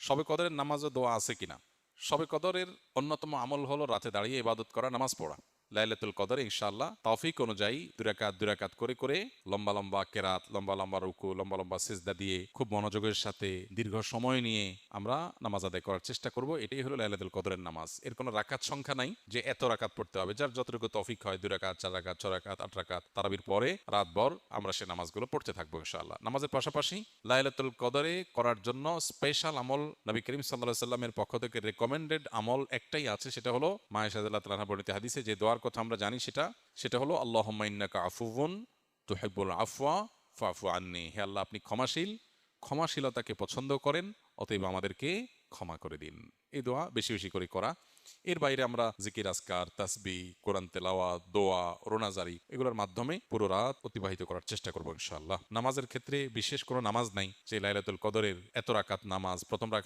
শবে কদরের নামাজ ও দোয়া আছে কিনা? শবে কদরের অন্যতম আমল হলো রাতে দাঁড়িয়ে ইবাদত করা, নামাজ পড়া। লাইলাতুল কদরে ইনশাআল্লাহ তৌফিক অনুযায়ী দুই রাকাত করে করে লম্বা লম্বা কেরাত, লম্বা লম্বা রুকু, লম্বা লম্বা সিজদা দিয়ে খুব মনোযোগের সাথে দীর্ঘ সময় নিয়ে আমরা নামাজ আদায় করার চেষ্টা করব। এটাই হলো লাইলাতুল কদরের নামাজ। এর কোনো রাকাত সংখ্যা নাই যে এত রাকাত পড়তে হবে। যার যতটুকু তৌফিক হয়, 2 রাকাত, 4 রাকাত, 6 রাকাত, 8 রাকাত, তারাবির পরে রাতভর আমরা সে নামাজগুলো পড়তে থাকবো ইনশাআল্লাহ। নামাজের পাশাপাশি লাইলাতুল কদরে করার জন্য স্পেশাল আমল নবী করিম সাল্লাল্লাহু আলাইহি সাল্লামের পক্ষ থেকে রেকমেন্ডেড আমল একটাই আছে, সেটা হলো মা আয়েশা রাদিয়াল্লাহু তাআলা আনহা বর্ণিত হাদিসে যে দোয়ার কথা আমরা জানি, সেটা হলো আল্লাহুম্মা ইন্নাকা আফুউন তুহিব্বুল আফওয়া ফাফু আন্নি। হে আল্লাহ, আপনি ক্ষমাশীল, ক্ষমাশীলতাকে পছন্দ করেন, অতএব আমাদেরকে ক্ষমা করে দিন। এই দোয়া বেশি বেশি করে করা। এর বাইরে আমরা জিকির, আজকার, তাসবিহ, কোরআন তেলাওয়াত, দোয়া, রোনাজারি এগুলোর মাধ্যমে পুরো রাত অতিবাহিত করার চেষ্টা করবো ইনশাআল্লাহ। নামাজের ক্ষেত্রে বিশেষ কোনো নামাজ নাই যে লাইলাতুল কদরের এত রাকাত নামাজ, প্রথম রাকাত